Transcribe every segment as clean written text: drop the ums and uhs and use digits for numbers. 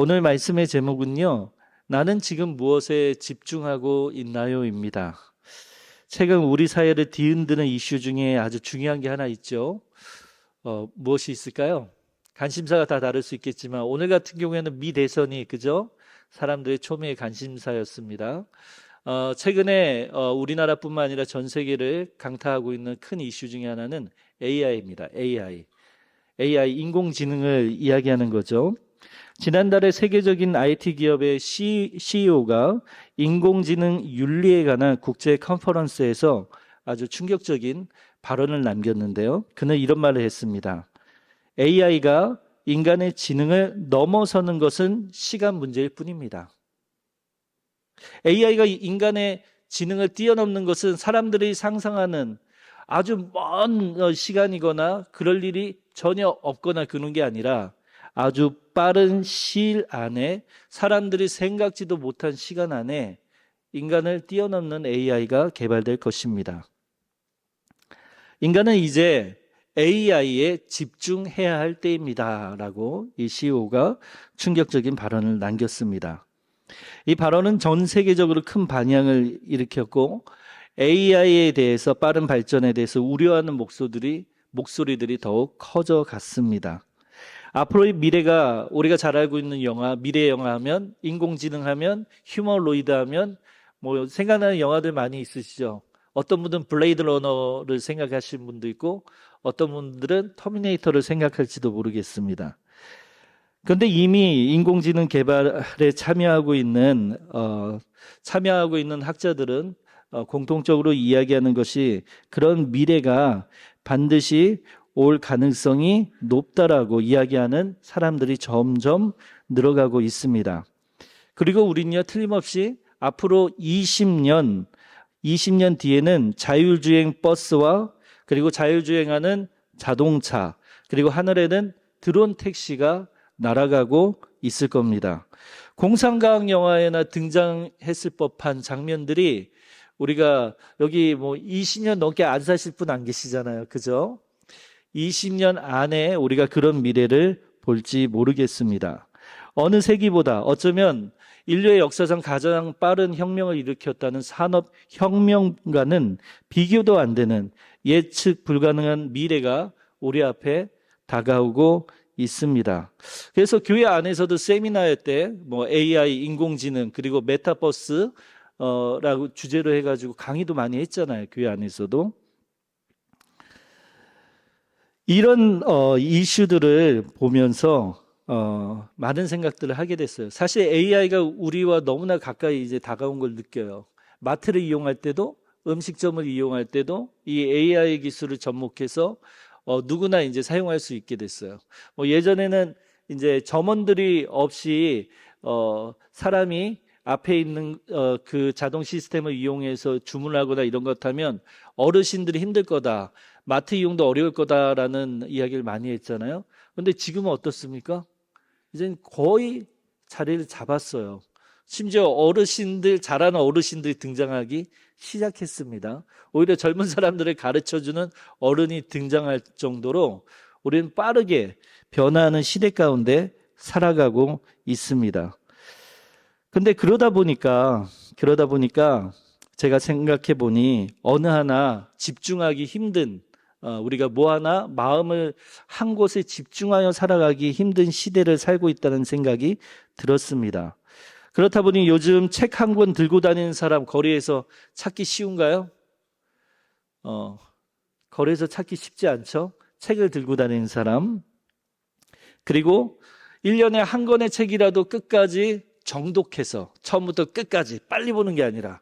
오늘 말씀의 제목은요, 나는 지금 무엇에 집중하고 있나요?입니다. 최근 우리 사회를 뒤흔드는 이슈 중에 아주 중요한 게 하나 있죠. 무엇이 있을까요? 관심사가 다 다를 수 있겠지만 오늘 같은 경우에는 미 대선이 그죠? 사람들의 초미의 관심사였습니다. 최근에 우리나라뿐만 아니라 전 세계를 강타하고 있는 큰 이슈 중에 하나는 AI입니다. AI 인공지능을 이야기하는 거죠. 지난달에 세계적인 IT 기업의 CEO가 인공지능 윤리에 관한 국제 컨퍼런스에서 아주 충격적인 발언을 남겼는데요. 그는 이런 말을 했습니다. AI가 인간의 지능을 넘어서는 것은 시간 문제일 뿐입니다. AI가 인간의 지능을 뛰어넘는 것은 사람들이 상상하는 아주 먼 시간이거나 그럴 일이 전혀 없거나 그런 게 아니라 아주 빠른 시일 안에 사람들이 생각지도 못한 시간 안에 인간을 뛰어넘는 AI가 개발될 것입니다. 인간은 이제 AI에 집중해야 할 때입니다. 라고 이 CEO가 충격적인 발언을 남겼습니다. 이 발언은 전 세계적으로 큰 반향을 일으켰고 AI에 대해서 빠른 발전에 대해서 우려하는 목소리들이 더욱 커져갔습니다. 앞으로의 미래가 우리가 잘 알고 있는 영화, 미래 영화 하면 인공지능 하면 휴머노이드 하면 뭐 생각나는 영화들 많이 있으시죠. 어떤 분들은 블레이드 러너를 생각하시는 분도 있고 어떤 분들은 터미네이터를 생각할지도 모르겠습니다. 그런데 이미 인공지능 개발에 참여하고 있는 학자들은 공통적으로 이야기하는 것이 그런 미래가 반드시 올 가능성이 높다라고 이야기하는 사람들이 점점 늘어가고 있습니다. 그리고 우리는요, 틀림없이 앞으로 20년 뒤에는 자율주행 버스와 그리고 자율주행하는 자동차, 그리고 하늘에는 드론 택시가 날아가고 있을 겁니다. 공상과학 영화에나 등장했을 법한 장면들이 우리가 여기 뭐 20년 넘게 안 사실 분 안 계시잖아요. 그죠? 20년 안에 우리가 그런 미래를 볼지 모르겠습니다. 어느 세기보다 어쩌면 인류의 역사상 가장 빠른 혁명을 일으켰다는 산업혁명과는 비교도 안 되는 예측 불가능한 미래가 우리 앞에 다가오고 있습니다. 그래서 교회 안에서도 세미나할 때 뭐 AI, 인공지능, 그리고 메타버스 라고 주제로 해가지고 강의도 많이 했잖아요. 교회 안에서도. 이런 이슈들을 보면서 많은 생각들을 하게 됐어요. 사실 AI가 우리와 너무나 가까이 이제 다가온 걸 느껴요. 마트를 이용할 때도 음식점을 이용할 때도 이 AI 기술을 접목해서 누구나 이제 사용할 수 있게 됐어요. 뭐 예전에는 이제 점원들이 없이 사람이 앞에 있는 그 자동 시스템을 이용해서 주문하거나 이런 것 하면 어르신들이 힘들 거다. 마트 이용도 어려울 거다라는 이야기를 많이 했잖아요. 그런데 지금은 어떻습니까? 이젠 거의 자리를 잡았어요. 심지어 잘하는 어르신들이 등장하기 시작했습니다. 오히려 젊은 사람들을 가르쳐주는 어른이 등장할 정도로 우리는 빠르게 변화하는 시대 가운데 살아가고 있습니다. 근데 그러다 보니까 제가 생각해 보니 어느 하나 집중하기 힘든 우리가 뭐 하나 마음을 한 곳에 집중하여 살아가기 힘든 시대를 살고 있다는 생각이 들었습니다. 그렇다 보니 요즘 책 한 권 들고 다니는 사람 거리에서 찾기 쉬운가요? 거리에서 찾기 쉽지 않죠? 책을 들고 다니는 사람. 그리고 1년에 한 권의 책이라도 끝까지 정독해서 처음부터 끝까지 빨리 보는 게 아니라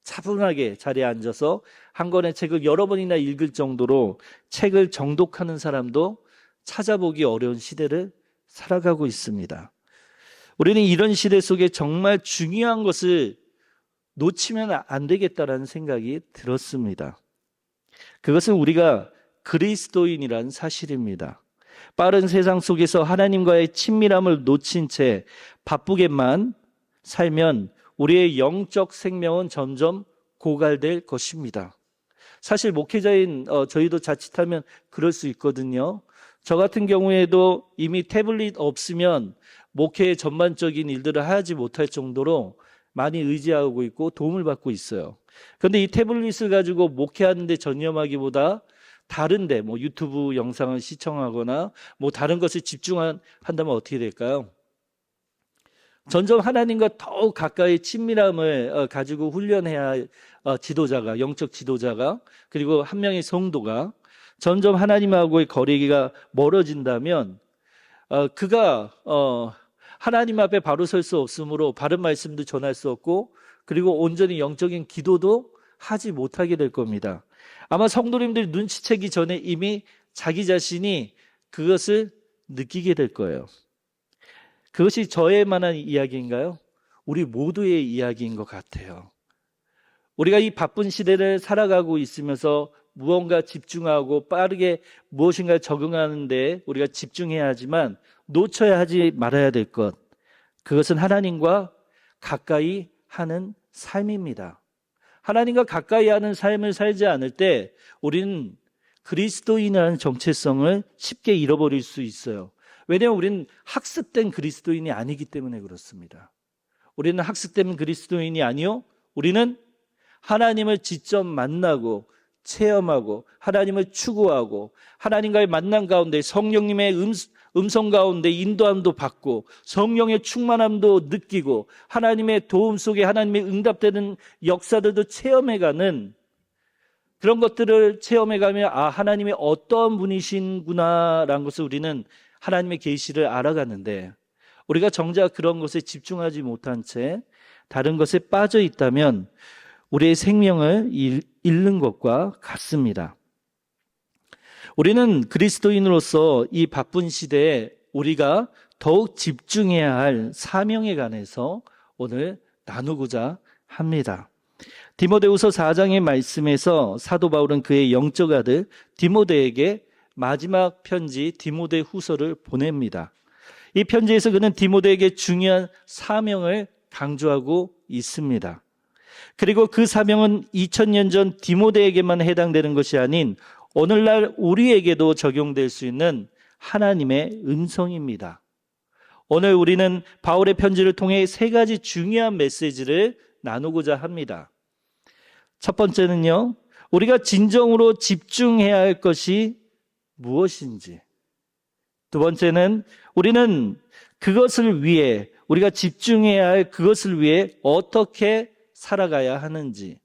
차분하게 자리에 앉아서 한 권의 책을 여러 번이나 읽을 정도로 책을 정독하는 사람도 찾아보기 어려운 시대를 살아가고 있습니다. 우리는 이런 시대 속에 정말 중요한 것을 놓치면 안 되겠다라는 생각이 들었습니다. 그것은 우리가 그리스도인이라는 사실입니다. 빠른 세상 속에서 하나님과의 친밀함을 놓친 채 바쁘게만 살면 우리의 영적 생명은 점점 고갈될 것입니다. 사실 목회자인 저희도 자칫하면 그럴 수 있거든요. 저 같은 경우에도 이미 태블릿 없으면 목회의 전반적인 일들을 하지 못할 정도로 많이 의지하고 있고 도움을 받고 있어요. 그런데 이 태블릿을 가지고 목회하는 데 전념하기보다 다른데 뭐 유튜브 영상을 시청하거나 뭐 다른 것에 집중한다면 어떻게 될까요? 점점 하나님과 더욱 가까이 친밀함을 가지고 훈련해야 할 지도자가, 영적 지도자가, 그리고 한 명의 성도가 점점 하나님하고의 거리가 멀어진다면 그가 하나님 앞에 바로 설 수 없으므로 바른 말씀도 전할 수 없고, 그리고 온전히 영적인 기도도 하지 못하게 될 겁니다. 아마 성도님들이 눈치채기 전에 이미 자기 자신이 그것을 느끼게 될 거예요. 그것이 저에만한 이야기인가요? 우리 모두의 이야기인 것 같아요. 우리가 이 바쁜 시대를 살아가고 있으면서 무언가 집중하고 빠르게 무엇인가 적응하는데 우리가 집중해야 하지만 놓쳐야 하지 말아야 될 것, 그것은 하나님과 가까이 하는 삶입니다. 하나님과 가까이 하는 삶을 살지 않을 때 우리는 그리스도인이라는 정체성을 쉽게 잃어버릴 수 있어요. 왜냐하면 우리는 학습된 그리스도인이 아니기 때문에 그렇습니다. 우리는 학습된 그리스도인이 아니요, 우리는 하나님을 직접 만나고 체험하고 하나님을 추구하고 하나님과의 만남 가운데 성령님의 음성 가운데 인도함도 받고 성령의 충만함도 느끼고 하나님의 도움 속에 하나님의 응답되는 역사들도 체험해가는, 그런 것들을 체험해가며 하나님이 어떤 분이신구나라는 것을 우리는 하나님의 계시를 알아가는데, 우리가 정작 그런 것에 집중하지 못한 채 다른 것에 빠져 있다면 우리의 생명을 잃는 것과 같습니다. 우리는 그리스도인으로서 이 바쁜 시대에 우리가 더욱 집중해야 할 사명에 관해서 오늘 나누고자 합니다. 디모데후서 4장의 말씀에서 사도 바울은 그의 영적 아들 디모데에게 마지막 편지 디모데후서를 보냅니다. 이 편지에서 그는 디모데에게 중요한 사명을 강조하고 있습니다. 그리고 그 사명은 2000년 전 디모데에게만 해당되는 것이 아닌 오늘날 우리에게도 적용될 수 있는 하나님의 음성입니다. 오늘 우리는 바울의 편지를 통해 세 가지 중요한 메시지를 나누고자 합니다. 첫 번째는요, 우리가 진정으로 집중해야 할 것이 무엇인지. 두 번째는 우리는 그것을 위해, 우리가 집중해야 할 그것을 위해 어떻게 살아가야 하는지.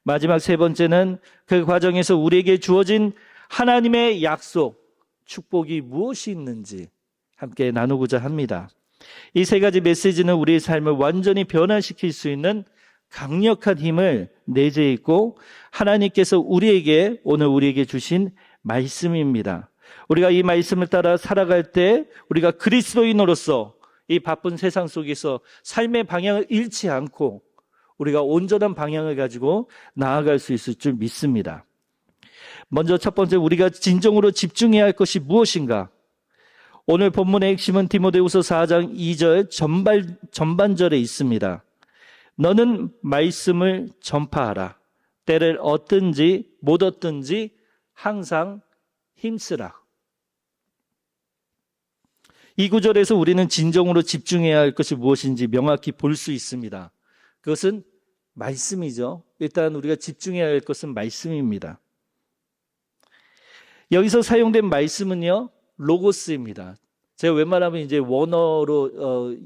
마지막 세 번째는 그 과정에서 우리에게 주어진 하나님의 약속, 축복이 무엇이 있는지 함께 나누고자 합니다. 이 세 가지 메시지는 우리의 삶을 완전히 변화시킬 수 있는 강력한 힘을 내재해 있고 하나님께서 오늘 우리에게 주신 말씀입니다. 우리가 이 말씀을 따라 살아갈 때 우리가 그리스도인으로서 이 바쁜 세상 속에서 삶의 방향을 잃지 않고 우리가 온전한 방향을 가지고 나아갈 수 있을 줄 믿습니다. 먼저 첫 번째, 우리가 진정으로 집중해야 할 것이 무엇인가? 오늘 본문의 핵심은 디모데후서 4장 2절 전반절에 있습니다. 너는 말씀을 전파하라. 때를 얻든지 못 얻든지 항상 힘쓰라. 이 구절에서 우리는 진정으로 집중해야 할 것이 무엇인지 명확히 볼 수 있습니다. 그것은 말씀이죠. 일단 우리가 집중해야 할 것은 말씀입니다. 여기서 사용된 말씀은요, 로고스입니다. 제가 웬만하면 이제 원어로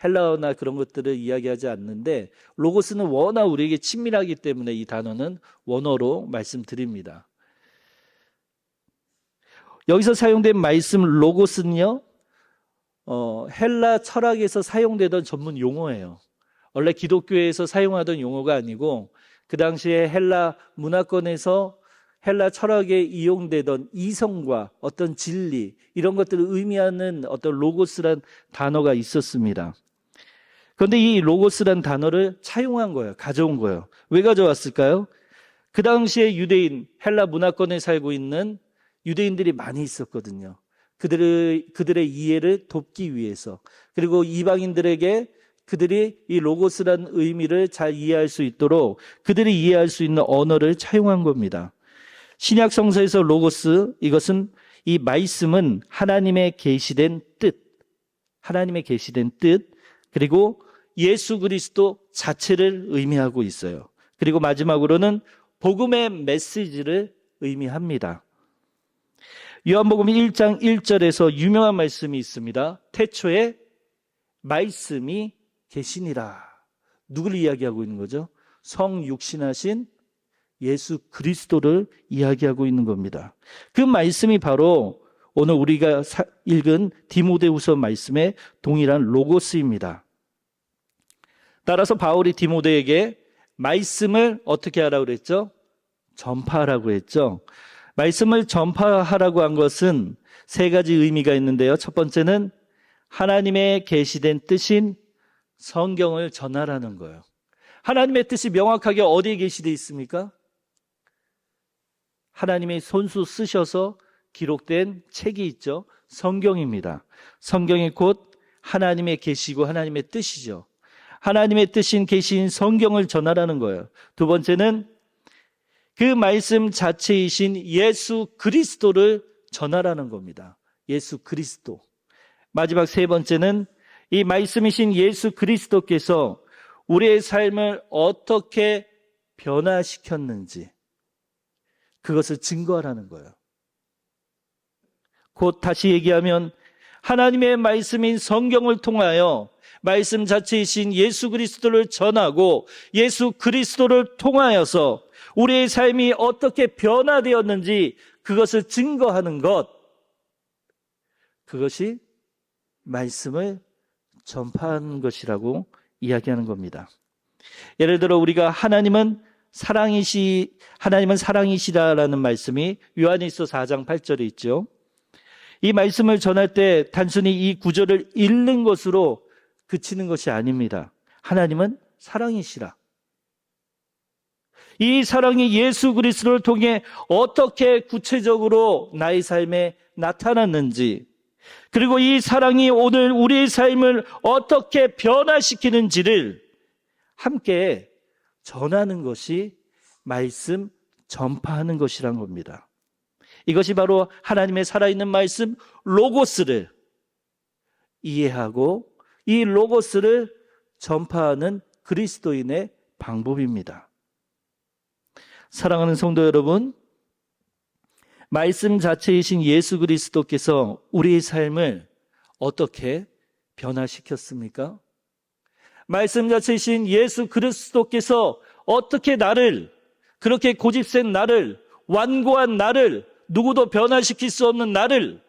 헬라어나 그런 것들을 이야기하지 않는데, 로고스는 워낙 우리에게 친밀하기 때문에 이 단어는 원어로 말씀드립니다. 여기서 사용된 말씀 로고스는요, 헬라 철학에서 사용되던 전문 용어예요. 원래 기독교에서 사용하던 용어가 아니고 그 당시에 헬라 문화권에서 헬라 철학에 이용되던 이성과 어떤 진리, 이런 것들을 의미하는 어떤 로고스란 단어가 있었습니다. 그런데 이 로고스란 단어를 차용한 거예요. 가져온 거예요. 왜 가져왔을까요? 그 당시에 유대인, 헬라 문화권에 살고 있는 유대인들이 많이 있었거든요. 그들의 이해를 돕기 위해서, 그리고 이방인들에게 그들이 이 로고스란 의미를 잘 이해할 수 있도록 그들이 이해할 수 있는 언어를 차용한 겁니다. 신약 성서에서 로고스, 이 말씀은 하나님의 계시된 뜻, 하나님의 계시된 뜻, 그리고 예수 그리스도 자체를 의미하고 있어요. 그리고 마지막으로는 복음의 메시지를 의미합니다. 요한복음 1장 1절에서 유명한 말씀이 있습니다. 태초에 말씀이 계시니라. 누굴 이야기하고 있는 거죠? 성육신하신 예수 그리스도를 이야기하고 있는 겁니다. 그 말씀이 바로 오늘 우리가 읽은 디모데후서 말씀의 동일한 로고스입니다. 따라서 바울이 디모데에게 말씀을 어떻게 하라고 그랬죠? 전파하라고 했죠. 말씀을 전파하라고 한 것은 세 가지 의미가 있는데요. 첫 번째는 하나님의 계시된 뜻인 성경을 전하라는 거예요. 하나님의 뜻이 명확하게 어디에 계시되어 있습니까? 하나님이 손수 쓰셔서 기록된 책이 있죠. 성경입니다. 성경이 곧 하나님의 계시고 하나님의 뜻이죠. 하나님의 뜻인 계시인 성경을 전하라는 거예요. 두 번째는 그 말씀 자체이신 예수 그리스도를 전하라는 겁니다. 예수 그리스도. 마지막 세 번째는 이 말씀이신 예수 그리스도께서 우리의 삶을 어떻게 변화시켰는지 그것을 증거하라는 거예요. 곧 다시 얘기하면 하나님의 말씀인 성경을 통하여 말씀 자체이신 예수 그리스도를 전하고 예수 그리스도를 통하여서 우리의 삶이 어떻게 변화되었는지 그것을 증거하는 것, 그것이 말씀을 전파하는 것이라고 이야기하는 겁니다. 예를 들어 우리가 하나님은 사랑이시라라는 말씀이 요한일서 4장 8절에 있죠. 이 말씀을 전할 때 단순히 이 구절을 읽는 것으로 그치는 것이 아닙니다. 하나님은 사랑이시라. 이 사랑이 예수 그리스도를 통해 어떻게 구체적으로 나의 삶에 나타났는지, 그리고 이 사랑이 오늘 우리의 삶을 어떻게 변화시키는지를 함께 전하는 것이 말씀 전파하는 것이란 겁니다. 이것이 바로 하나님의 살아있는 말씀 로고스를 이해하고 이 로고스를 전파하는 그리스도인의 방법입니다. 사랑하는 성도 여러분, 말씀 자체이신 예수 그리스도께서 우리의 삶을 어떻게 변화시켰습니까? 말씀 자체이신 예수 그리스도께서 어떻게 나를, 그렇게 고집센 나를, 완고한 나를, 누구도 변화시킬 수 없는 나를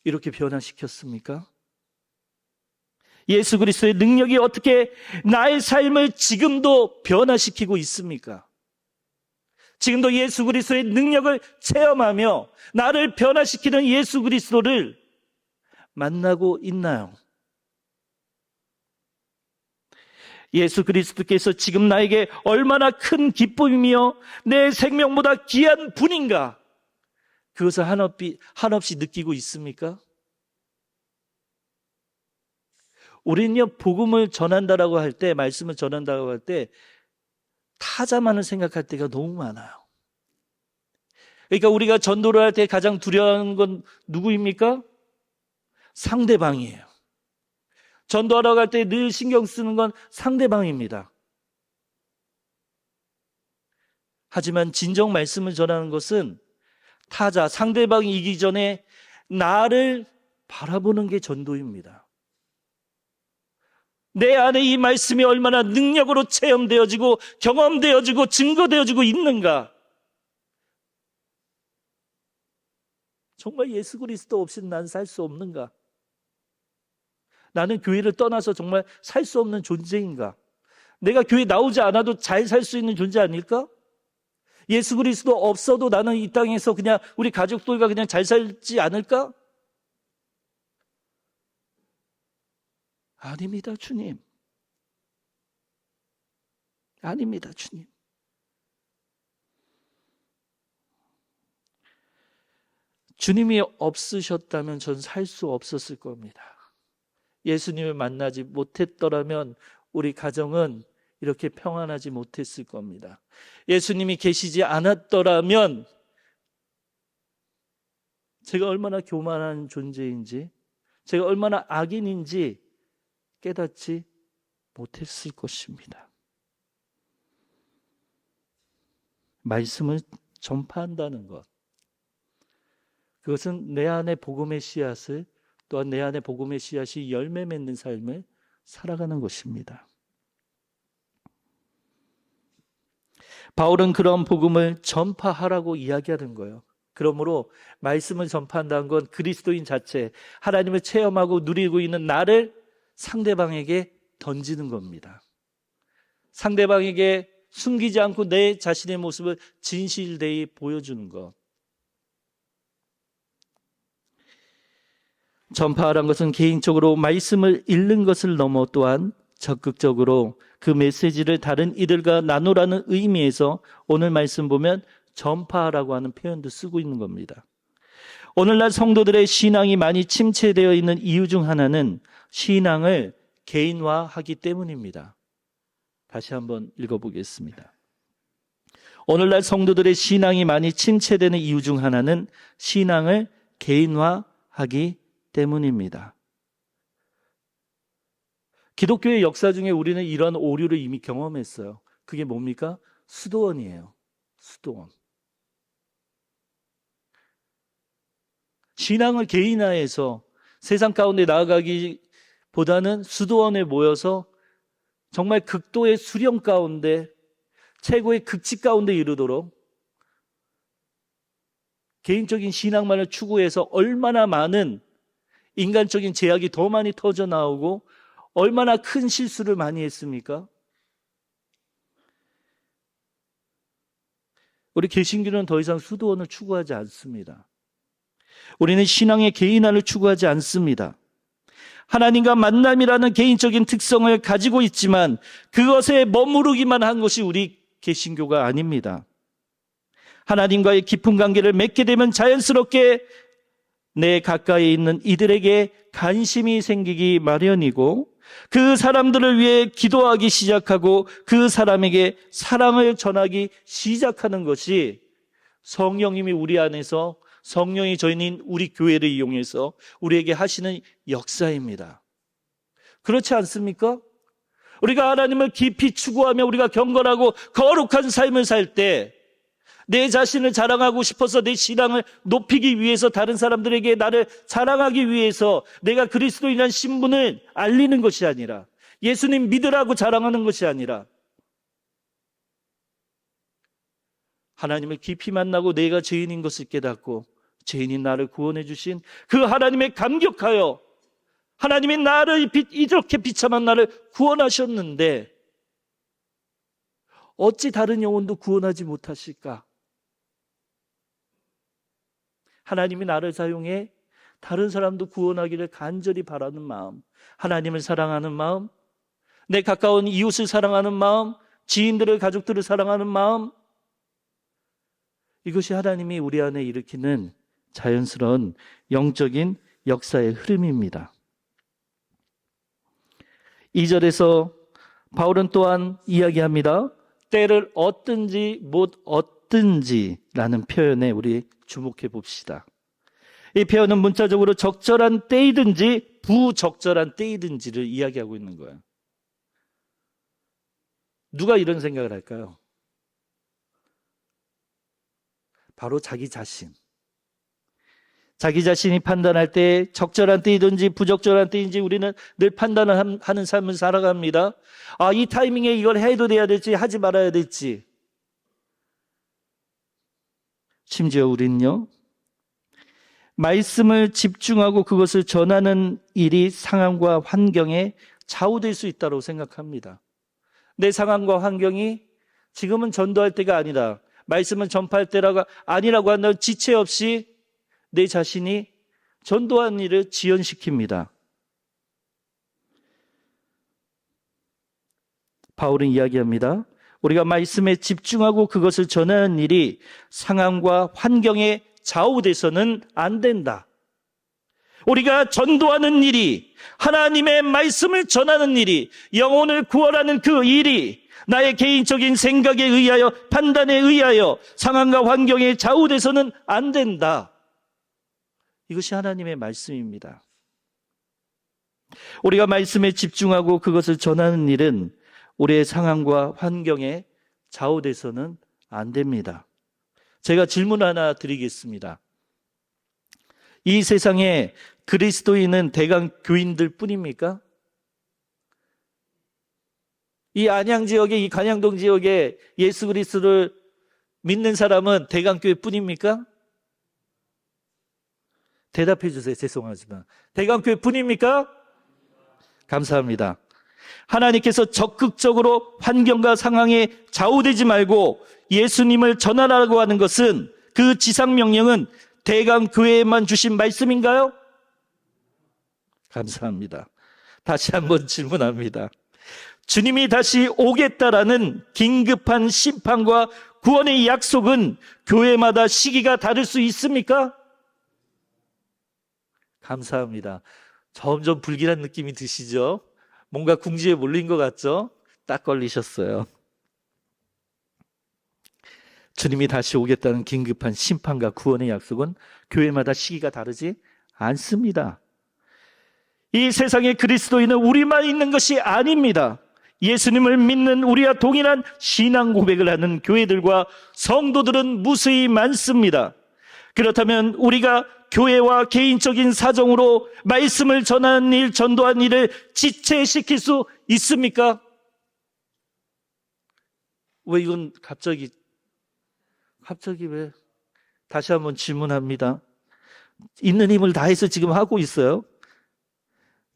이렇게 변화시켰습니까? 예수 그리스도의 능력이 어떻게 나의 삶을 지금도 변화시키고 있습니까? 지금도 예수 그리스도의 능력을 체험하며 나를 변화시키는 예수 그리스도를 만나고 있나요? 예수 그리스도께서 지금 나에게 얼마나 큰 기쁨이며 내 생명보다 귀한 분인가, 그것을 한없이 느끼고 있습니까? 우리는요, 복음을 전한다라고 할 때, 말씀을 전한다고 할 때 타자만을 생각할 때가 너무 많아요. 그러니까 우리가 전도를 할 때 가장 두려워하는 건 누구입니까? 상대방이에요. 전도하러 갈 때 늘 신경 쓰는 건 상대방입니다. 하지만 진정 말씀을 전하는 것은 타자, 상대방이 이기 전에 나를 바라보는 게 전도입니다. 내 안에 이 말씀이 얼마나 능력으로 체험되어지고 경험되어지고 증거되어지고 있는가. 정말 예수 그리스도 없이는 난 살 수 없는가? 나는 교회를 떠나서 정말 살 수 없는 존재인가? 내가 교회 나오지 않아도 잘 살 수 있는 존재 아닐까? 예수 그리스도 없어도 나는 이 땅에서 그냥 우리 가족들과 그냥 잘 살지 않을까? 아닙니다, 주님. 아닙니다, 주님. 주님이 없으셨다면 전 살 수 없었을 겁니다. 예수님을 만나지 못했더라면 우리 가정은 이렇게 평안하지 못했을 겁니다. 예수님이 계시지 않았더라면 제가 얼마나 교만한 존재인지, 제가 얼마나 악인인지 깨닫지 못했을 것입니다. 말씀을 전파한다는 것, 그것은 내 안에 복음의 씨앗을, 또한 내 안에 복음의 씨앗이 열매 맺는 삶을 살아가는 것입니다. 바울은 그런 복음을 전파하라고 이야기하는 거예요. 그러므로 말씀을 전파한다는 건 그리스도인 자체, 하나님을 체험하고 누리고 있는 나를 상대방에게 던지는 겁니다. 상대방에게 숨기지 않고 내 자신의 모습을 진실되이 보여주는 것. 전파하라는 것은 개인적으로 말씀을 읽는 것을 넘어 또한 적극적으로 그 메시지를 다른 이들과 나누라는 의미에서 오늘 말씀 보면 전파하라고 하는 표현도 쓰고 있는 겁니다. 오늘날 성도들의 신앙이 많이 침체되어 있는 이유 중 하나는 신앙을 개인화하기 때문입니다. 다시 한번 읽어보겠습니다. 오늘날 성도들의 신앙이 많이 침체되는 이유 중 하나는 신앙을 개인화하기 때문입니다. 기독교의 역사 중에 우리는 이런 오류를 이미 경험했어요. 그게 뭡니까? 수도원이에요. 수도원. 신앙을 개인화해서 세상 가운데 나아가기보다는 수도원에 모여서 정말 극도의 수령 가운데, 최고의 극치 가운데 이르도록 개인적인 신앙만을 추구해서 얼마나 많은 인간적인 제약이 더 많이 터져 나오고 얼마나 큰 실수를 많이 했습니까? 우리 개신교는 더 이상 수도원을 추구하지 않습니다. 우리는 신앙의 개인화를 추구하지 않습니다. 하나님과 만남이라는 개인적인 특성을 가지고 있지만 그것에 머무르기만 한 것이 우리 개신교가 아닙니다. 하나님과의 깊은 관계를 맺게 되면 자연스럽게 내 가까이 있는 이들에게 관심이 생기기 마련이고 그 사람들을 위해 기도하기 시작하고 그 사람에게 사랑을 전하기 시작하는 것이 성령님이 우리 안에서, 성령이 저희는 우리 교회를 이용해서 우리에게 하시는 역사입니다. 그렇지 않습니까? 우리가 하나님을 깊이 추구하며 우리가 경건하고 거룩한 삶을 살 때 내 자신을 자랑하고 싶어서 내 신앙을 높이기 위해서 다른 사람들에게 나를 자랑하기 위해서 내가 그리스도인이라는 신분을 알리는 것이 아니라 예수님 믿으라고 자랑하는 것이 아니라 하나님을 깊이 만나고 내가 죄인인 것을 깨닫고 죄인인 나를 구원해 주신 그 하나님에 감격하여 하나님이 나를 이렇게 비참한 나를 구원하셨는데 어찌 다른 영혼도 구원하지 못하실까? 하나님이 나를 사용해 다른 사람도 구원하기를 간절히 바라는 마음, 하나님을 사랑하는 마음, 내 가까운 이웃을 사랑하는 마음, 지인들을, 가족들을 사랑하는 마음, 이것이 하나님이 우리 안에 일으키는 자연스러운 영적인 역사의 흐름입니다. 2절에서 바울은 또한 이야기합니다. 때를 얻든지 못 얻든지라는 표현에 우리 주목해 봅시다. 이 표현은 문자적으로 적절한 때이든지 부적절한 때이든지를 이야기하고 있는 거예요. 누가 이런 생각을 할까요? 바로 자기 자신. 자기 자신이 판단할 때 적절한 때이든지 부적절한 때인지 우리는 늘 판단을 하는 삶을 살아갑니다. 이 타이밍에 이걸 해도 돼야 될지 하지 말아야 될지. 심지어 우리는요, 말씀을 집중하고 그것을 전하는 일이 상황과 환경에 좌우될 수 있다고 생각합니다. 내 상황과 환경이 지금은 전도할 때가 아니다, 말씀을 전파할 때가 아니라고 한다면 지체 없이 내 자신이 전도한 일을 지연시킵니다. 바울은 이야기합니다. 우리가 말씀에 집중하고 그것을 전하는 일이 상황과 환경에 좌우돼서는 안 된다. 우리가 전도하는 일이, 하나님의 말씀을 전하는 일이, 영혼을 구원하는 그 일이 나의 개인적인 생각에 의하여, 판단에 의하여 상황과 환경에 좌우돼서는 안 된다. 이것이 하나님의 말씀입니다. 우리가 말씀에 집중하고 그것을 전하는 일은 우리의 상황과 환경에 좌우돼서는 안 됩니다. 제가 질문 하나 드리겠습니다. 이 세상에 그리스도인은 대강 교인들 뿐입니까? 이 안양 지역에, 이 간양동 지역에 예수 그리스도를 믿는 사람은 대강교회 뿐입니까? 대답해 주세요. 죄송하지만. 대강교회 뿐입니까? 감사합니다. 하나님께서 적극적으로 환경과 상황에 좌우되지 말고 예수님을 전하라고 하는 것은, 그 지상명령은 대강교회에만 주신 말씀인가요? 감사합니다. 다시 한번 질문합니다. 주님이 다시 오겠다라는 긴급한 심판과 구원의 약속은 교회마다 시기가 다를 수 있습니까? 감사합니다. 점점 불길한 느낌이 드시죠? 뭔가 궁지에 몰린 것 같죠? 딱 걸리셨어요. 주님이 다시 오겠다는 긴급한 심판과 구원의 약속은 교회마다 시기가 다르지 않습니다. 이 세상에 그리스도인은 우리만 있는 것이 아닙니다. 예수님을 믿는 우리와 동일한 신앙 고백을 하는 교회들과 성도들은 무수히 많습니다. 그렇다면 우리가 교회와 개인적인 사정으로 말씀을 전하는 일, 전도하는 일을 지체시킬 수 있습니까? 왜 이건 갑자기 왜? 다시 한번 질문합니다. 있는 힘을 다해서 지금 하고 있어요.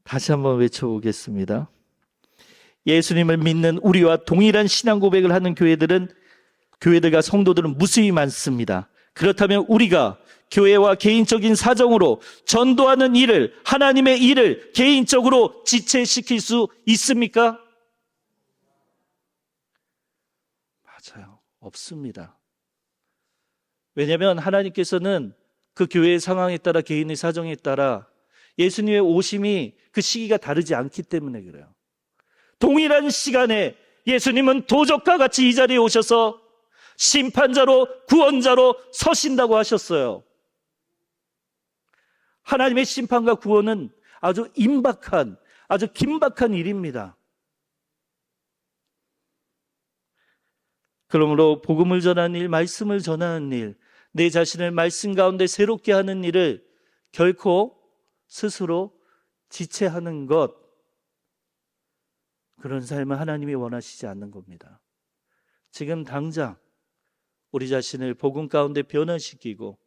다시 한번 외쳐보겠습니다. 예수님을 믿는 우리와 동일한 신앙 고백을 하는 교회들과 성도들은 무수히 많습니다. 그렇다면 우리가 교회와 개인적인 사정으로 전도하는 일을, 하나님의 일을 개인적으로 지체시킬 수 있습니까? 맞아요. 없습니다. 왜냐하면 하나님께서는 그 교회의 상황에 따라, 개인의 사정에 따라 예수님의 오심이 그 시기가 다르지 않기 때문에 그래요. 동일한 시간에 예수님은 도적과 같이 이 자리에 오셔서 심판자로, 구원자로 서신다고 하셨어요. 하나님의 심판과 구원은 아주 임박한, 아주 긴박한 일입니다. 그러므로 복음을 전하는 일, 말씀을 전하는 일, 내 자신을 말씀 가운데 새롭게 하는 일을 결코 스스로 지체하는 것, 그런 삶을 하나님이 원하시지 않는 겁니다. 지금 당장 우리 자신을 복음 가운데 변화시키고,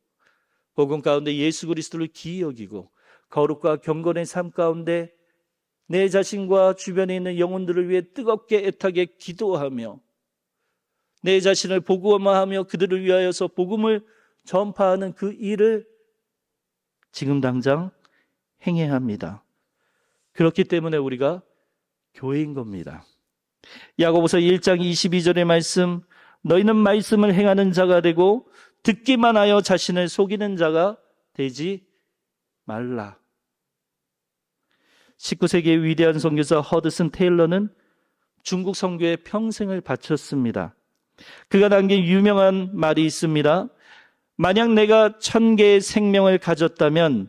복음 가운데 예수 그리스도를 기이 여기고, 거룩과 경건의 삶 가운데 내 자신과 주변에 있는 영혼들을 위해 뜨겁게 애타게 기도하며, 내 자신을 복음화하며 그들을 위하여서 복음을 전파하는 그 일을 지금 당장 행해야 합니다. 그렇기 때문에 우리가 교회인 겁니다. 야고보서 1장 22절의 말씀, 너희는 말씀을 행하는 자가 되고 듣기만 하여 자신을 속이는 자가 되지 말라. 19세기의 위대한 선교사 허드슨 테일러는 중국 선교에 평생을 바쳤습니다. 그가 남긴 유명한 말이 있습니다. 만약 내가 1000개의 생명을 가졌다면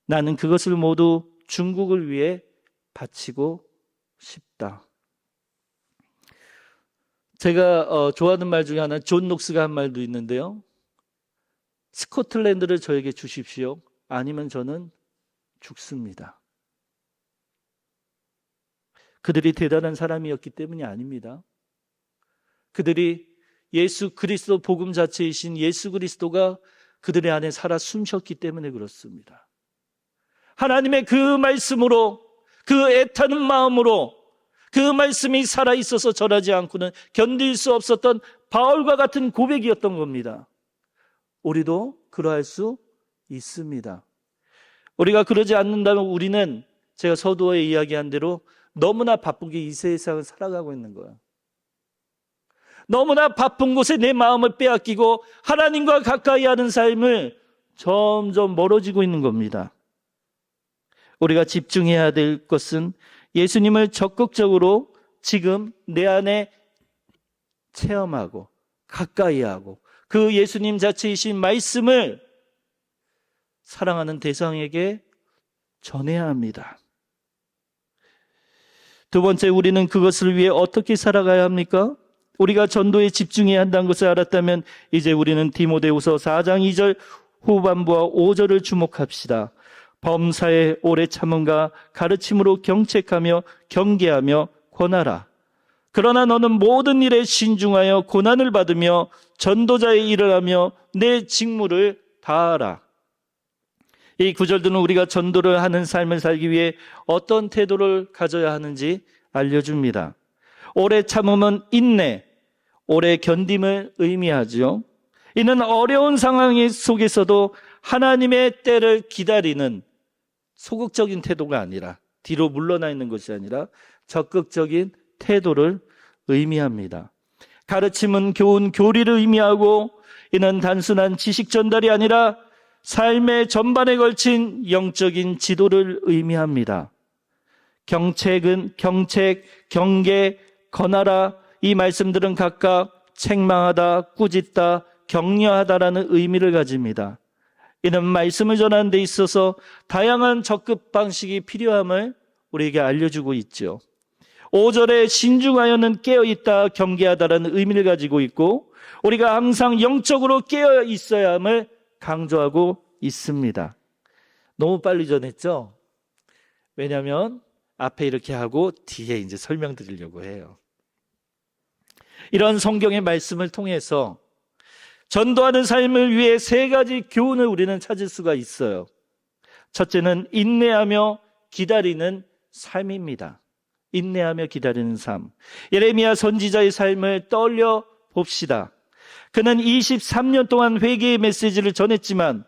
나는 그것을 모두 중국을 위해 바치고 싶다. 제가 좋아하는 말 중에 하나, 존 녹스가 한 말도 있는데요. 스코틀랜드를 저에게 주십시오. 아니면 저는 죽습니다. 그들이 대단한 사람이었기 때문이 아닙니다. 그들이 예수 그리스도 복음 자체이신 예수 그리스도가 그들의 안에 살아 숨쉬었기 때문에 그렇습니다. 하나님의 그 말씀으로, 그 애타는 마음으로 그 말씀이 살아있어서 절하지 않고는 견딜 수 없었던 바울과 같은 고백이었던 겁니다. 우리도 그러할 수 있습니다. 우리가 그러지 않는다면 우리는, 제가 서두에 이야기한 대로 너무나 바쁘게 이 세상을 살아가고 있는 거예요. 너무나 바쁜 곳에 내 마음을 빼앗기고 하나님과 가까이 하는 삶을 점점 멀어지고 있는 겁니다. 우리가 집중해야 될 것은 예수님을 적극적으로 지금 내 안에 체험하고 가까이 하고 그 예수님 자체이신 말씀을 사랑하는 대상에게 전해야 합니다. 두 번째, 우리는 그것을 위해 어떻게 살아가야 합니까? 우리가 전도에 집중해야 한다는 것을 알았다면 이제 우리는 디모데후서 4장 2절 후반부와 5절을 주목합시다. 범사에 오래 참음과 가르침으로 경책하며 경계하며 권하라. 그러나 너는 모든 일에 신중하여 고난을 받으며 전도자의 일을 하며 내 직무를 다하라. 이 구절들은 우리가 전도를 하는 삶을 살기 위해 어떤 태도를 가져야 하는지 알려줍니다. 오래 참음은 인내, 오래 견딤을 의미하죠. 이는 어려운 상황 속에서도 하나님의 때를 기다리는 소극적인 태도가 아니라, 뒤로 물러나 있는 것이 아니라 적극적인 태도를 의미합니다. 가르침은 교훈, 교리를 의미하고, 이는 단순한 지식 전달이 아니라 삶의 전반에 걸친 영적인 지도를 의미합니다. 경책은 경책, 경계, 권하라, 이 말씀들은 각각 책망하다, 꾸짖다, 격려하다라는 의미를 가집니다. 이는 말씀을 전하는 데 있어서 다양한 접근 방식이 필요함을 우리에게 알려주고 있죠. 5절에 신중하여는 깨어있다, 경계하다라는 의미를 가지고 있고, 우리가 항상 영적으로 깨어 있어야 함을 강조하고 있습니다. 너무 빨리 전했죠? 왜냐하면 앞에 이렇게 하고 뒤에 이제 설명드리려고 해요. 이런 성경의 말씀을 통해서 전도하는 삶을 위해 세 가지 교훈을 우리는 찾을 수가 있어요. 첫째는 인내하며 기다리는 삶입니다. 인내하며 기다리는 삶. 예레미야 선지자의 삶을 떠올려 봅시다. 그는 23년 동안 회개의 메시지를 전했지만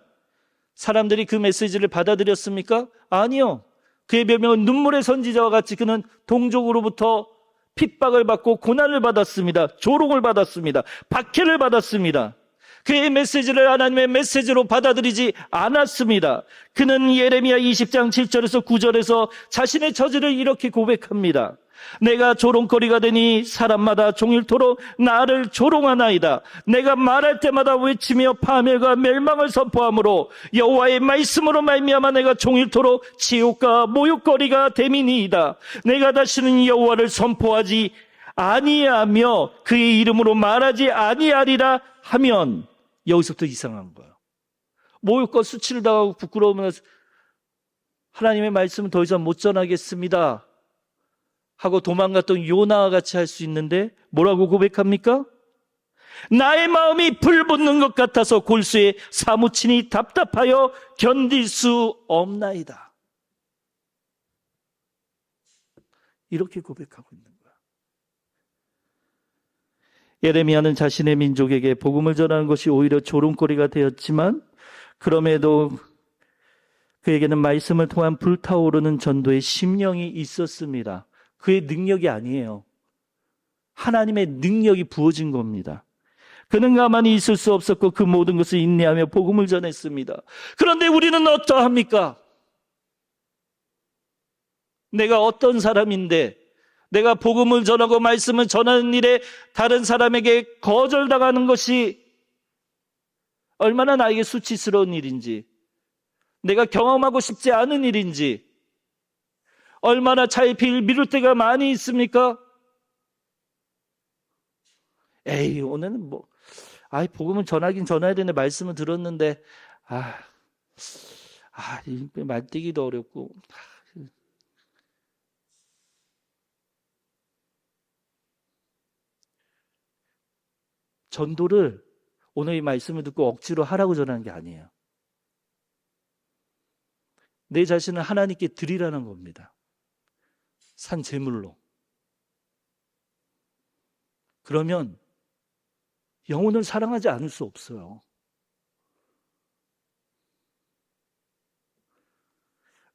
사람들이 그 메시지를 받아들였습니까? 아니요. 그의 별명은 눈물의 선지자와 같이 그는 동족으로부터 핍박을 받고 고난을 받았습니다. 조롱을 받았습니다. 박해를 받았습니다. 그의 메시지를 하나님의 메시지로 받아들이지 않았습니다. 그는 예레미야 20장 7절에서 9절에서 자신의 처지를 이렇게 고백합니다. 내가 조롱거리가 되니 사람마다 종일토록 나를 조롱하나이다. 내가 말할 때마다 외치며 파멸과 멸망을 선포하므로 여호와의 말씀으로 말미암아 내가 종일토록 치욕과 모욕거리가 됨이니이다. 내가 다시는 여호와를 선포하지 아니하며 그의 이름으로 말하지 아니하리라 하면, 여기서부터 이상한 거예요. 모욕과 수치를 당하고 부끄러우면서 하나님의 말씀은 더 이상 못 전하겠습니다 하고 도망갔던 요나와 같이 할 수 있는데 뭐라고 고백합니까? 나의 마음이 불붙는 것 같아서 골수에 사무치니 답답하여 견딜 수 없나이다. 이렇게 고백하고 있는 거야. 예레미야는 자신의 민족에게 복음을 전하는 것이 오히려 조롱거리가 되었지만 그럼에도 그에게는 말씀을 통한 불타오르는 전도의 심령이 있었습니다. 그의 능력이 아니에요. 하나님의 능력이 부어진 겁니다. 그는 가만히 있을 수 없었고 그 모든 것을 인내하며 복음을 전했습니다. 그런데 우리는 어떠합니까? 내가 어떤 사람인데 내가 복음을 전하고 말씀을 전하는 일에 다른 사람에게 거절당하는 것이 얼마나 나에게 수치스러운 일인지, 내가 경험하고 싶지 않은 일인지, 얼마나 차일피일 미룰 때가 많이 있습니까? 에이, 오늘은 복음은 전하긴 전해야 되는데 말씀을 들었는데, 말뛰기도 어렵고. 전도를 오늘 이 말씀을 듣고 억지로 하라고 전하는 게 아니에요. 내 자신을 하나님께 드리라는 겁니다. 산 제물로. 그러면 영혼을 사랑하지 않을 수 없어요.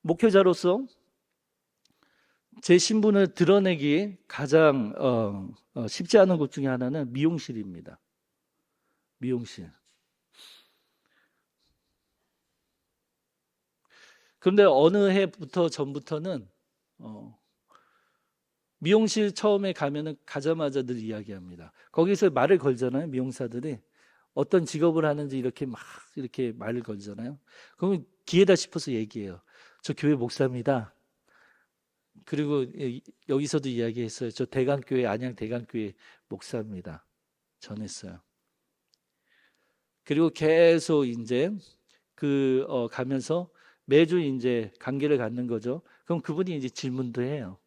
목회자로서 제 신분을 드러내기 가장 쉽지 않은 것 중에 하나는 미용실입니다. 미용실. 그런데 어느 해부터 전부터는 미용실 처음에 가면은 가자마자 늘 이야기합니다. 거기서 말을 걸잖아요, 미용사들이. 어떤 직업을 하는지 이렇게 말을 걸잖아요. 그러면 기회다 싶어서 얘기해요. 저 교회 목사입니다. 그리고 여기서도 이야기했어요. 저 대강교회, 안양 대강교회 목사입니다. 전했어요. 그리고 계속 이제 가면서 매주 이제 관계를 갖는 거죠. 그럼 그분이 이제 질문도 해요.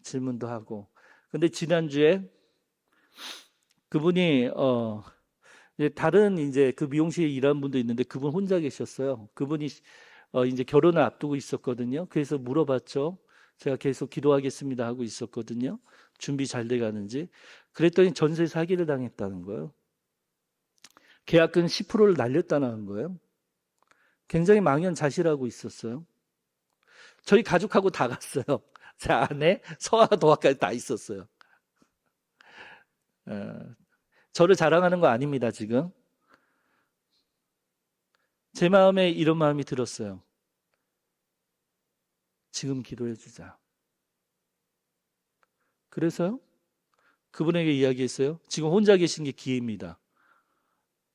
질문도 하고. 근데 지난주에 그분이 이제 다른 이제 그 미용실에 일하는 분도 있는데 그분 혼자 계셨어요. 그분이 이제 결혼을 앞두고 있었거든요. 그래서 물어봤죠. 제가 계속 기도하겠습니다 하고 있었거든요. 준비 잘 돼 가는지. 그랬더니 전세 사기를 당했다는 거예요. 계약금 10%를 날렸다는 거예요. 굉장히 망연자실하고 있었어요. 저희 가족하고 다 갔어요. 제 아내, 서아, 도화까지 다 있었어요. 저를 자랑하는 거 아닙니다, 지금. 제 마음에 이런 마음이 들었어요. 지금 기도해 주자. 그래서요, 그분에게 이야기했어요. 지금 혼자 계신 게 기회입니다.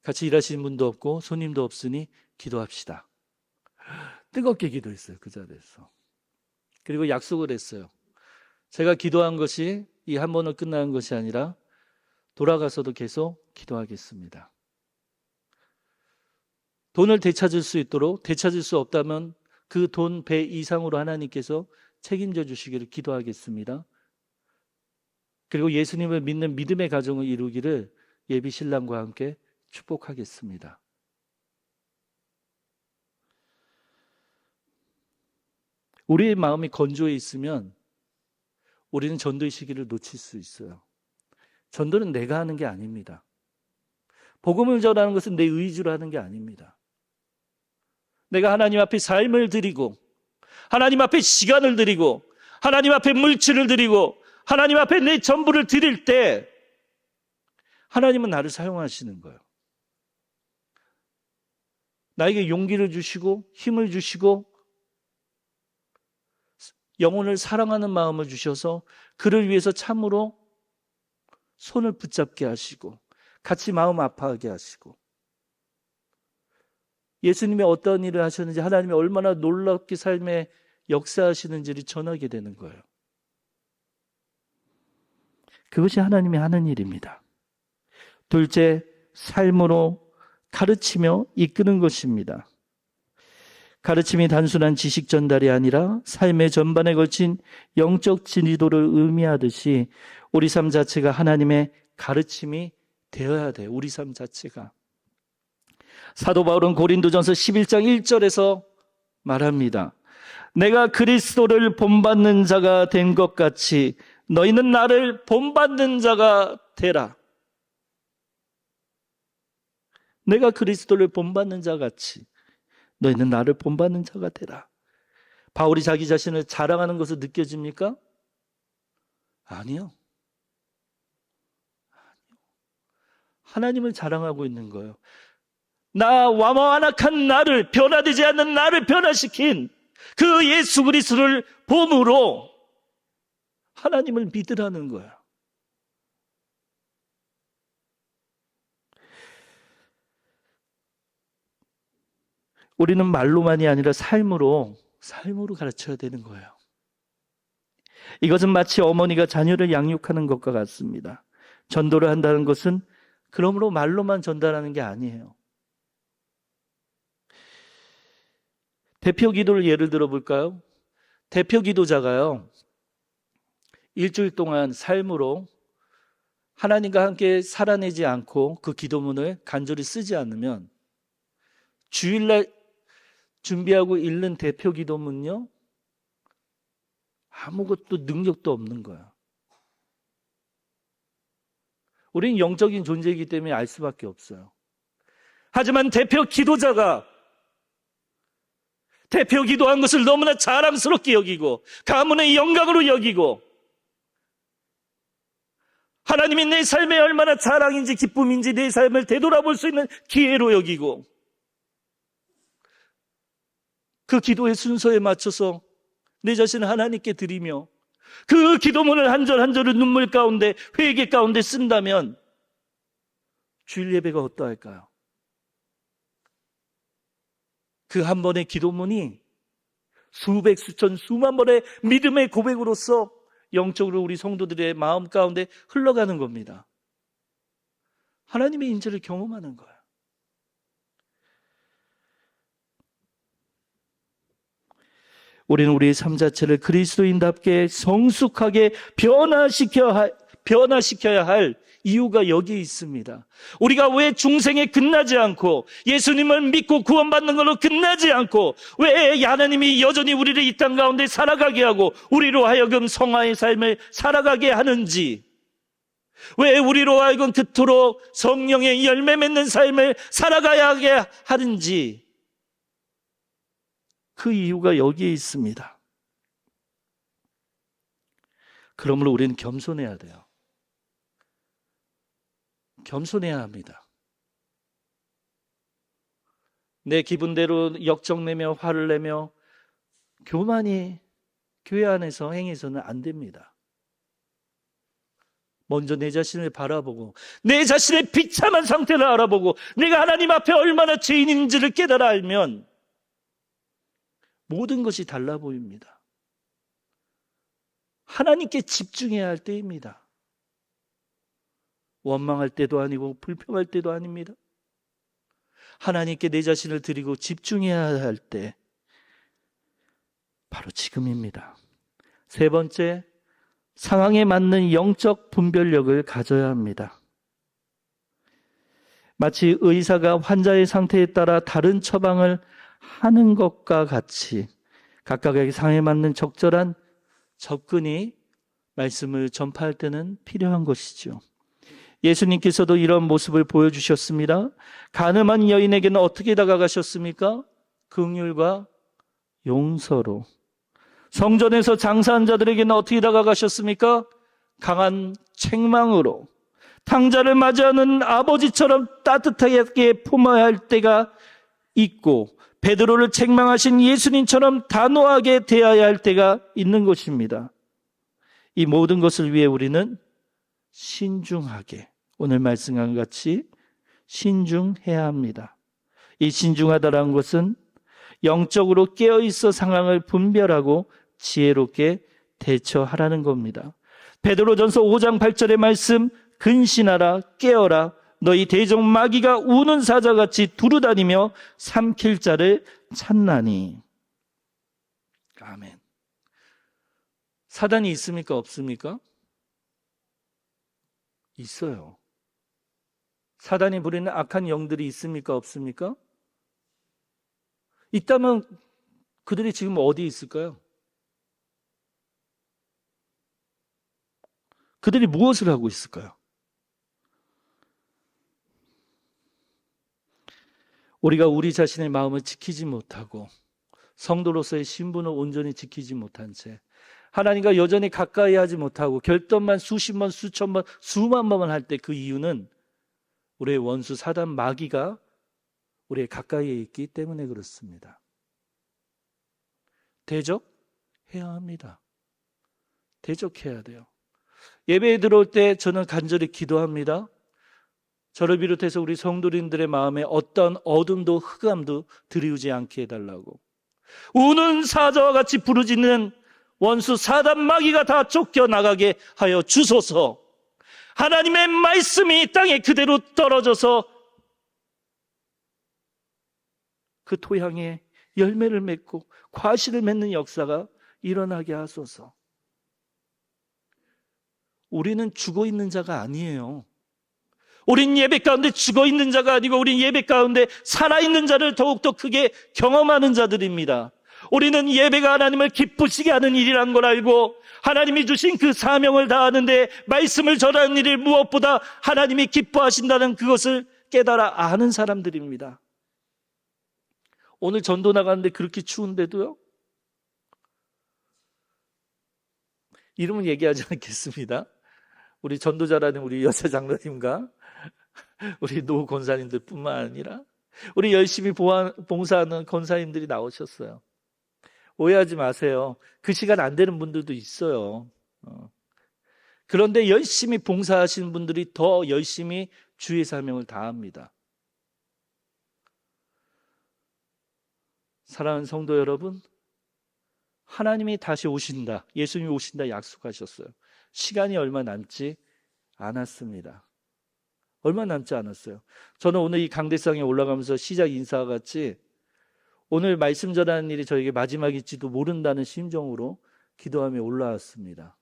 같이 일하시는 분도 없고 손님도 없으니 기도합시다. 뜨겁게 기도했어요, 그 자리에서. 그리고 약속을 했어요. 제가 기도한 것이 이 한 번으로 끝나는 것이 아니라 돌아가서도 계속 기도하겠습니다. 돈을 되찾을 수 있도록, 되찾을 수 없다면 그 돈 배 이상으로 하나님께서 책임져 주시기를 기도하겠습니다. 그리고 예수님을 믿는 믿음의 가정을 이루기를 예비 신랑과 함께 축복하겠습니다. 우리의 마음이 건조해 있으면 우리는 전도의 시기를 놓칠 수 있어요. 전도는 내가 하는 게 아닙니다. 복음을 전하는 것은 내 의지로 하는 게 아닙니다. 내가 하나님 앞에 삶을 드리고, 하나님 앞에 시간을 드리고, 하나님 앞에 물질을 드리고, 하나님 앞에 내 전부를 드릴 때 하나님은 나를 사용하시는 거예요. 나에게 용기를 주시고 힘을 주시고 영혼을 사랑하는 마음을 주셔서 그를 위해서 참으로 손을 붙잡게 하시고 같이 마음 아파하게 하시고, 예수님이 어떤 일을 하셨는지, 하나님이 얼마나 놀랍게 삶에 역사하시는지를 전하게 되는 거예요. 그것이 하나님이 하는 일입니다. 둘째, 삶으로 가르치며 이끄는 것입니다. 가르침이 단순한 지식 전달이 아니라 삶의 전반에 걸친 영적 지도를 의미하듯이 우리 삶 자체가 하나님의 가르침이 되어야 돼요. 우리 삶 자체가. 사도 바울은 고린도전서 11장 1절에서 말합니다. 내가 그리스도를 본받는 자가 된 것 같이 너희는 나를 본받는 자가 되라. 내가 그리스도를 본받는 자 같이 너희는 나를 본받는 자가 되라. 바울이 자기 자신을 자랑하는 것을 느껴집니까? 아니요. 하나님을 자랑하고 있는 거예요. 나 와마와낙한 나를, 변화되지 않는 나를 변화시킨 그 예수 그리스도를 봄으로 하나님을 믿으라는 거예요. 우리는 말로만이 아니라 삶으로 가르쳐야 되는 거예요. 이것은 마치 어머니가 자녀를 양육하는 것과 같습니다. 전도를 한다는 것은 그러므로 말로만 전달하는 게 아니에요. 대표 기도를 예를 들어 볼까요? 대표 기도자가요, 일주일 동안 삶으로 하나님과 함께 살아내지 않고 그 기도문을 간절히 쓰지 않으면 주일날 준비하고 읽는 대표 기도문요, 아무것도 능력도 없는 거야. 우리는 영적인 존재이기 때문에 알 수밖에 없어요. 하지만 대표 기도자가 대표 기도한 것을 너무나 자랑스럽게 여기고 가문의 영광으로 여기고, 하나님이 내 삶에 얼마나 자랑인지 기쁨인지 내 삶을 되돌아볼 수 있는 기회로 여기고, 그 기도의 순서에 맞춰서 내 자신을 하나님께 드리며 그 기도문을 한 절 한 절을 눈물 가운데 회개 가운데 쓴다면 주일 예배가 어떠할까요? 그 한 번의 기도문이 수백, 수천, 수만 번의 믿음의 고백으로서 영적으로 우리 성도들의 마음 가운데 흘러가는 겁니다. 하나님의 인재를 경험하는 거예요. 우리는 우리의 삶 자체를 그리스도인답게 성숙하게 변화시켜야 할 이유가 여기에 있습니다. 우리가 왜 중생에 끝나지 않고 예수님을 믿고 구원받는 걸로 끝나지 않고 왜 하나님이 여전히 우리를 이 땅 가운데 살아가게 하고 우리로 하여금 성화의 삶을 살아가게 하는지, 왜 우리로 하여금 그토록 성령의 열매 맺는 삶을 살아가야 하게 하는지, 그 이유가 여기에 있습니다. 그러므로 우리는 겸손해야 돼요. 겸손해야 합니다. 내 기분대로 역정내며 화를 내며 교만히 교회 안에서 행해서는 안 됩니다. 먼저 내 자신을 바라보고 내 자신의 비참한 상태를 알아보고 내가 하나님 앞에 얼마나 죄인인지를 깨달아 알면 모든 것이 달라 보입니다. 하나님께 집중해야 할 때입니다. 원망할 때도 아니고 불평할 때도 아닙니다. 하나님께 내 자신을 드리고 집중해야 할 때 바로 지금입니다. 세 번째, 상황에 맞는 영적 분별력을 가져야 합니다. 마치 의사가 환자의 상태에 따라 다른 처방을 하는 것과 같이 각각의 상황에 맞는 적절한 접근이 말씀을 전파할 때는 필요한 것이죠. 예수님께서도 이런 모습을 보여주셨습니다. 간음한 여인에게는 어떻게 다가가셨습니까? 긍휼과 용서로. 성전에서 장사한 자들에게는 어떻게 다가가셨습니까? 강한 책망으로. 탕자를 맞이하는 아버지처럼 따뜻하게 품어야 할 때가 있고 베드로를 책망하신 예수님처럼 단호하게 대해야 할 때가 있는 것입니다. 이 모든 것을 위해 우리는 신중하게, 오늘 말씀한 같이 신중해야 합니다. 이 신중하다라는 것은 영적으로 깨어있어 상황을 분별하고 지혜롭게 대처하라는 겁니다. 베드로전서 5장 8절의 말씀, 근신하라, 깨어라, 너희 대적 마귀가 우는 사자같이 두루다니며 삼킬 자를 찾나니. 아멘. 사단이 있습니까? 없습니까? 있어요. 사단이 부리는 악한 영들이 있습니까? 없습니까? 있다면 그들이 지금 어디에 있을까요? 그들이 무엇을 하고 있을까요? 우리가 우리 자신의 마음을 지키지 못하고 성도로서의 신분을 온전히 지키지 못한 채 하나님과 여전히 가까이 하지 못하고 결단만 수십 번, 수천 번, 수만 번만 할 때 그 이유는 우리의 원수 사단 마귀가 우리의 가까이에 있기 때문에 그렇습니다. 대적해야 합니다. 대적해야 돼요. 예배에 들어올 때 저는 간절히 기도합니다. 저를 비롯해서 우리 성도님들의 마음에 어떤 어둠도 흑암도 들이우지 않게 해달라고. 우는 사자와 같이 부르짖는 원수 사단 마귀가 다 쫓겨나가게 하여 주소서. 하나님의 말씀이 땅에 그대로 떨어져서 그 토양에 열매를 맺고 과실을 맺는 역사가 일어나게 하소서. 우리는 죽어있는 자가 아니에요. 우린 예배 가운데 죽어있는 자가 아니고 우린 예배 가운데 살아있는 자를 더욱더 크게 경험하는 자들입니다. 우리는 예배가 하나님을 기쁘시게 하는 일이란 걸 알고 하나님이 주신 그 사명을 다하는데 말씀을 전하는 일을 무엇보다 하나님이 기뻐하신다는 그것을 깨달아 아는 사람들입니다. 오늘 전도 나가는데 그렇게 추운데도요? 이름은 얘기하지 않겠습니다. 우리 전도자라는 우리 여사 장로님과 우리 노 권사님들 뿐만 아니라 우리 열심히 봉사하는 권사님들이 나오셨어요. 오해하지 마세요. 그 시간 안 되는 분들도 있어요. 그런데 열심히 봉사하시는 분들이 더 열심히 주의 사명을 다합니다. 사랑하는 성도 여러분, 하나님이 다시 오신다, 예수님이 오신다 약속하셨어요. 시간이 얼마 남지 않았습니다. 얼마 남지 않았어요. 저는 오늘 이 강대상에 올라가면서 시작 인사와 같이 오늘 말씀 전하는 일이 저에게 마지막일지도 모른다는 심정으로 기도하며 올라왔습니다.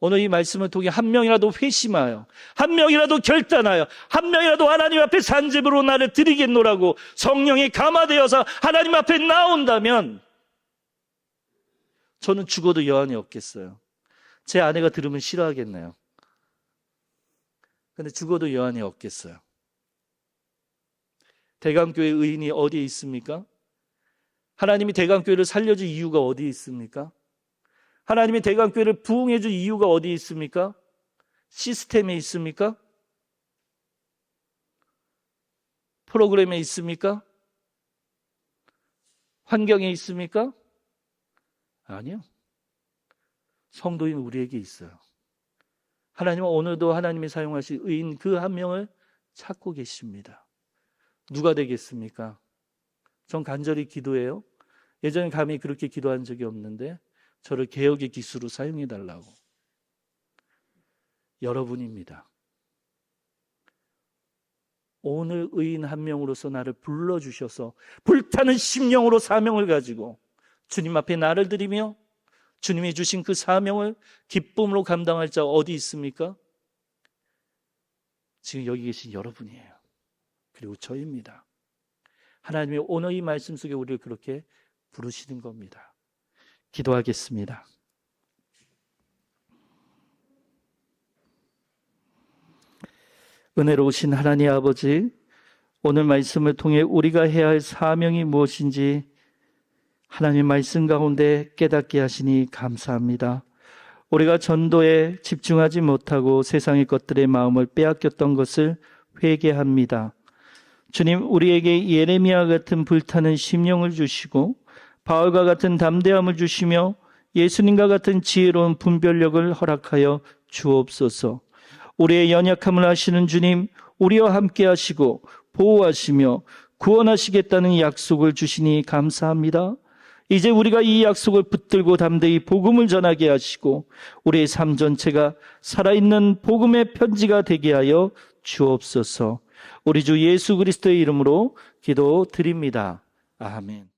오늘 이 말씀을 통해 한 명이라도 회심하여, 한 명이라도 결단하여, 한 명이라도 하나님 앞에 산제물로 나를 드리겠노라고 성령이 감화되어서 하나님 앞에 나온다면 저는 죽어도 여한이 없겠어요. 제 아내가 들으면 싫어하겠네요. 근데 죽어도 여한이 없겠어요. 대강교회 의인이 어디에 있습니까? 하나님이 대강교회를 살려줄 이유가 어디에 있습니까? 하나님이 대강교회를 부흥해줄 이유가 어디에 있습니까? 시스템에 있습니까? 프로그램에 있습니까? 환경에 있습니까? 아니요. 성도인 우리에게 있어요. 하나님은 오늘도 하나님이 사용하실 의인 그 한 명을 찾고 계십니다. 누가 되겠습니까? 전 간절히 기도해요. 예전에 감히 그렇게 기도한 적이 없는데 저를 개혁의 기수로 사용해달라고. 여러분입니다. 오늘 의인 한 명으로서 나를 불러주셔서 불타는 심령으로 사명을 가지고 주님 앞에 나를 드리며 주님이 주신 그 사명을 기쁨으로 감당할 자가 어디 있습니까? 지금 여기 계신 여러분이에요. 그리고 저입니다. 하나님이 오늘 이 말씀 속에 우리를 그렇게 부르시는 겁니다. 기도하겠습니다. 은혜로우신 하나님 아버지, 오늘 말씀을 통해 우리가 해야 할 사명이 무엇인지 하나님 말씀 가운데 깨닫게 하시니 감사합니다. 우리가 전도에 집중하지 못하고 세상의 것들의 마음을 빼앗겼던 것을 회개합니다. 주님, 우리에게 예레미야 같은 불타는 심령을 주시고 바울과 같은 담대함을 주시며 예수님과 같은 지혜로운 분별력을 허락하여 주옵소서. 우리의 연약함을 아시는 주님, 우리와 함께 하시고 보호하시며 구원하시겠다는 약속을 주시니 감사합니다. 이제 우리가 이 약속을 붙들고 담대히 복음을 전하게 하시고 우리의 삶 전체가 살아있는 복음의 편지가 되게 하여 주옵소서. 우리 주 예수 그리스도의 이름으로 기도드립니다. 아멘.